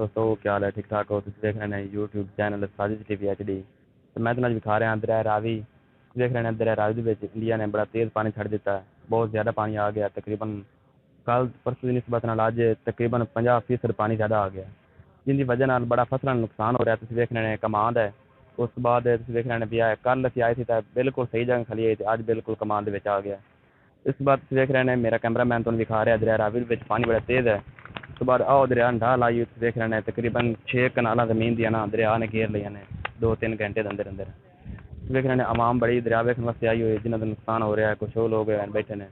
दोस्तों क्या हाल है? ठीक ठाक हो? तुम देख रहे हैं यूट्यूब चैनल साजिश टीवी HD। तो मैं तुम्हें दिखा रहा दरिया रावी। देख रहे हैं दरिया रावी ਦੇ इंडिया ने बड़ा तेज़ पानी छड़ दिता है। बहुत ज़्यादा पानी आ गया। तकरीबन कल परसों ਦੀ ਨਿਸਬਤ ਨਾਲ ਅੱਜ ਤਕਰੀਬਨ 50% ਪਾਣੀ ਜ਼ਿਆਦਾ ਆ ਗਿਆ, ਜਿੰਦੀ ਵਜ੍ਹਾ ਨਾਲ ਬੜਾ ਫਸਲਾਂ ਨੂੰ ਨੁਕਸਾਨ ਹੋ ਰਿਹਾ। ਤੁਸੀਂ ਦੇਖ ਰਹੇ ਨੇ ਕਮਾਦ ਹੈ। ਉਸ ਤੋਂ ਬਾਅਦ ਤੁਸੀਂ ਦੇਖ ਰਹੇ ਨੇ ਵੀ ਕੱਲ ਅਸੀਂ ਆਏ ਸੀ ਤਾਂ ਬਿਲਕੁਲ ਸਹੀ ਜਗ੍ਹਾ ਖਲੀ ਹੈ ਤੇ ਅੱਜ ਬਿਲਕੁਲ ਕਮਾਦ ਦੇ ਵਿੱਚ ਆ ਗਿਆ। ਇਸ ਤੋਂ ਬਾਅਦ ਤੁਸੀਂ ਦੇਖ ਰਹੇ ਨੇ ਮੇਰਾ ਕੈਮਰਾਮੈਨ ਤੁਹਾਨੂੰ ਦਿਖਾ ਰਿਹਾ ਦਰਿਆ ਰਾਵੀ ਦੇ ਵਿੱਚ ਪਾਣੀ ਬੜਾ ਤੇਜ਼ ਹੈ। ਉਸ ਤੋਂ ਬਾਅਦ ਆਹ ਦਰਿਆ ਢਾਲ ਆਈ ਦੇਖ ਰਹੇ ਨੇ ਤਕਰੀਬਨ 6 ਕਨਾਲਾਂ ਜ਼ਮੀਨ ਦੀਆਂ ਨਾ ਦਰਿਆ ਨੇ ਘੇਰ ਲਈਆਂ ਨੇ 2-3 ਘੰਟੇ ਦੇ ਅੰਦਰ ਅੰਦਰ। ਦੇਖ ਰਹੇ ਨੇ ਆਵਾਮ ਬੜੀ ਦਰਿਆ ਵੇਖਣ ਵਾਸਤੇ ਆਈ ਹੋਈ ਹੈ, ਜਿਨ੍ਹਾਂ ਦਾ ਨੁਕਸਾਨ ਹੋ ਰਿਹਾ। ਕੁਛ ਉਹ ਲੋਕ ਬੈਠੇ ਨੇ।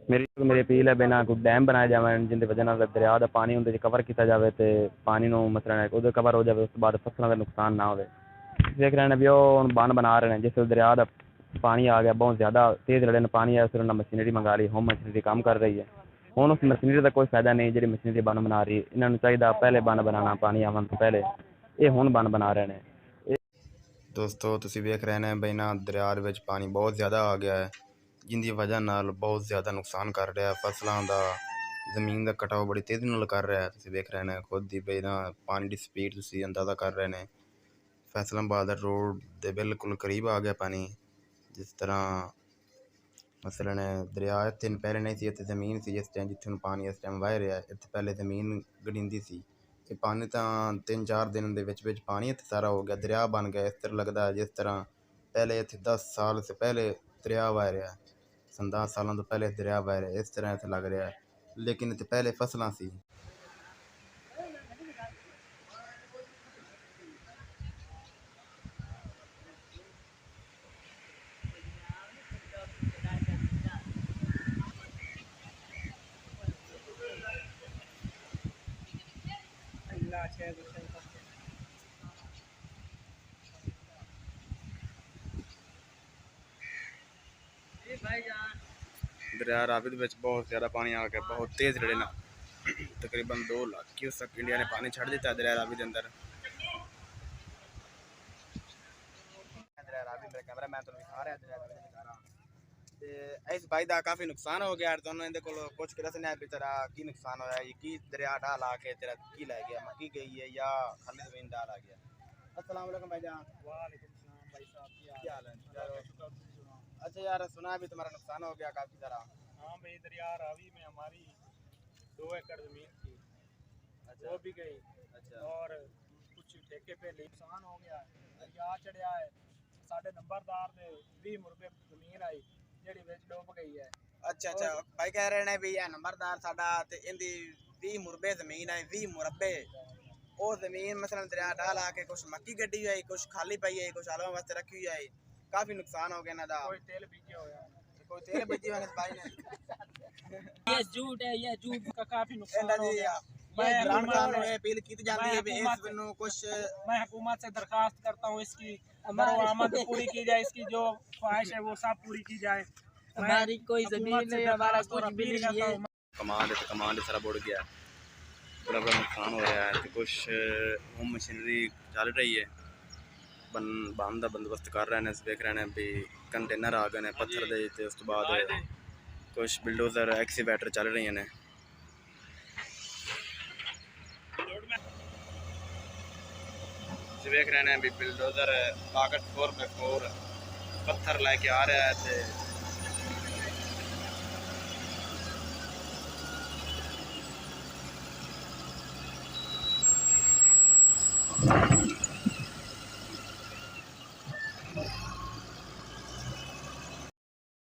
ਮੇਰੀ ਅਪੀਲ ਹੈ ਬਿਨਾਂ ਕੋਈ ਡੈਮ ਬਣਾਏ ਜਾਵਣ ਜਿਹਦੀ ਵਜ੍ਹਾ ਨਾਲ ਦਰਿਆ ਦਾ ਪਾਣੀ ਉਹਦੇ 'ਚ ਕਵਰ ਕੀਤਾ ਜਾਵੇ ਤੇ ਪਾਣੀ ਨੂੰ ਮਸਲਨ ਉਹਦੇ ਕਵਰ ਹੋ ਜਾਵੇ। ਉਸ ਤੋਂ ਬਾਅਦ ਫਸਲਾਂ ਦਾ ਨੁਕਸਾਨ ਨਾ ਹੋਵੇ। ਦੇਖ ਰਹੇ ਨੇ ਵੀ ਉਹ ਹੁਣ ਬੰਨ ਬਣਾ ਰਹੇ ਨੇ ਜਿਸ ਦਰਿਆ ਦਾ ਪਾਣੀ ਆ ਗਿਆ ਬਹੁਤ ਜ਼ਿਆਦਾ ਤੇਜ਼ ਰੜੇ ਨੇ ਪਾਣੀ ਆਇਆ। ਫਿਰ ਉਹਨਾਂ ਮਸ਼ੀਨਰੀ ਮੰਗਾ ਲਈ, ਹੋਮ ਮਸ਼ੀਨਰੀ ਕੰਮ ਕਰ ਰਹੀ ਹੈ। ਹੁਣ ਉਸ ਮਸ਼ੀਨਰੀ ਦਾ ਕੋਈ ਫਾਇਦਾ ਨਹੀਂ ਜਿਹੜੀ ਮਸ਼ੀਨਰੀ ਬੰਨ ਬਣਾ ਰਹੀ। ਇਹਨਾਂ ਨੂੰ ਚਾਹੀਦਾ ਪਹਿਲੇ ਬੰਨ ਬਣਾਉਣਾ ਪਾਣੀ ਆਉਣ ਤੋਂ ਪਹਿਲੇ। ਇਹ ਹੁਣ ਬੰਨ ਬਣਾ ਰਹੇ ਨੇ। ਦੋਸਤੋ ਤੁਸੀਂ ਵੇਖ ਰਹੇ ਨੇ ਬਈ ਨਾ ਦਰਿਆ ਦੇ ਵਿੱਚ ਪਾਣੀ ਬਹੁਤ ਜ਼ਿਆਦਾ ਆ ਗਿਆ ਹੈ, ਜਿਹਦੀ ਵਜ੍ਹਾ ਨਾਲ ਬਹੁਤ ਜ਼ਿਆਦਾ ਨੁਕਸਾਨ ਕਰ ਰਿਹਾ ਫਸਲਾਂ ਦਾ। ਜ਼ਮੀਨ ਦਾ ਕਟਾਓ ਬੜੀ ਤੇਜ਼ੀ ਨਾਲ ਕਰ ਰਿਹਾ। ਤੁਸੀਂ ਵੇਖ ਰਹੇ ਨੇ ਖੁਦ ਦੀ ਬਈ ਨਾ ਪਾਣੀ ਦੀ ਸਪੀਡ ਤੁਸੀਂ ਅੰਦਾਜ਼ਾ ਕਰ ਰਹੇ ਨੇ। ਫੈਸਲਾਬਾਦ ਰੋਡ ਦੇ ਬਿਲਕੁਲ ਕਰੀਬ ਆ ਗਿਆ ਪਾਣੀ। ਜਿਸ ਤਰ੍ਹਾਂ ਮਸਲਨ ਦਰਿਆ ਇੱਥੇ ਪਹਿਲੇ ਨਹੀਂ ਸੀ, ਇੱਥੇ ਜ਼ਮੀਨ ਸੀ ਜਿਸ ਟਾਈਮ ਜਿੱਥੇ ਨੂੰ ਪਾਣੀ ਇਸ ਟਾਈਮ ਵਹਿ ਰਿਹਾ। ਇੱਥੇ ਪਹਿਲੇ ਜ਼ਮੀਨ ਗੜੀਂਦੀ ਸੀ। ਇਹ ਪਾਣੀ ਤਾਂ 3-4 ਦਿਨ ਦੇ ਵਿੱਚ ਪਾਣੀ ਇੱਥੇ ਸਾਰਾ ਹੋ ਗਿਆ, ਦਰਿਆ ਬਣ ਗਿਆ। ਇਸ ਤਰ੍ਹਾਂ ਲੱਗਦਾ ਜਿਸ ਤਰ੍ਹਾਂ ਪਹਿਲੇ ਇੱਥੇ 10 ਸਾਲ ਸੇ ਪਹਿਲੇ ਦਰਿਆ ਵਹਿ ਰਿਹਾ। 10 ਸਾਲਾਂ ਤੋਂ ਪਹਿਲੇ ਦਰਿਆ ਵਹਿ ਰਿਹਾ, ਇਸ ਤਰ੍ਹਾਂ ਇੱਥੇ ਲੱਗ ਰਿਹਾ। ਲੇਕਿਨ ਇੱਥੇ ਪਹਿਲੇ ਫਸਲਾਂ ਸੀ। दरिया रावी ਵਿੱਚ बहुत ज़्यादा पानी आ गया, बहुत तेज़ रड़े ना। तकरीबन 2 लाख क्यूसेक इंडिया ने पानी छड़ दिता दरिया रावी के अंदर। दरिया रावी मेरा कैमरामैन ਤੁਹਾਨੂੰ ਦਿਖਾ ਰਿਹਾ ਦਰਿया रावी ਦਾ ਨਜ਼ਾਰਾ। ਤੇ ਇਸ ਬਾਈ ਦਾ ਕਾਫੀ ਨੁਕਸਾਨ ਹੋ ਗਿਆ। ਤੁਹਾਨੂੰ ਇਹਦੇ ਕੋਲ ਪੁੱਛ ਕੇ ਦੱਸਣਾ ਵੀ ਤੇਰਾ ਕੀ ਨੁਕਸਾਨ ਹੋਇਆ, ਕੀ ਦਰਿਆ ਢਾਲ ਆ ਕੇ ਤੇਰਾ ਕੀ ਲੈ ਗਿਆ, ਮੱਕੀ गई है या खाली ज़मीन ढाल आ गया। अस्सलाम वालेकुम भाईजान। वालेकुम सलाम भाई साहब, क्या हाल है? अच्छा यार सुना भी तुम्हारा नुकसान हो गया काफ़ी सारा। हाँ भाई, दरिया रावी में हमारी 2 एकड़ ज़मीन थी। अच्छा। वो भी गई। अच्छा। और कुछ ठेके पे नुकसान हो गया। दरिया चढ़िया है साढ़े नंबरदार ने 20 मुरबे ज़मीन आई जी बिच डुब गई है। अच्छा अच्छा भाई कह रहे हैं भी यह नंबरदार साडा ते इंदी 20 मुरबे ज़मीन है। 20 मुरबे वो ज़मीन मसलन दरिया ढाल आके कुछ मक्की गड्डी हुई, कुछ खाली पई है, कुछ आलू वास्ते रखी हुई है। काफ़ी नुकसान हो गया ना दा। कोई तेल बीजे होया, कोई तेल बीजी वाले भाई ने। ये झूठ है, ये झूठ का काफी नुकसान हो गया। मैं इमरान खान ने अपील की जाती है भी इस बिनु कुछ। मैं हुकूमत से दरखास्त करता हूँ इसकी आमद पूरी की जाए, इसकी जो ख्वाहिश है वो सब पूरी की जाए। हमारी कोई जमीन नहीं, हमारा कुछ भी नहीं है। कमांड सारा बुड़ गया, बड़ा बड़ा नुकसान हो रहा है। तो कुछ होम मशीनरी चल रही है, बन का बंदोबस्त कर रहे हैं। देख रहे हैं भी कंटेनर आ गए हैं पत्थर दे ते उस तो बाद कुछ बिल्डोजर एक्सीवेटर चल रही हैं। देख रहे हैं भी बिल्डोजर ताकत 4x4 पत्थर लेके आ रहा है।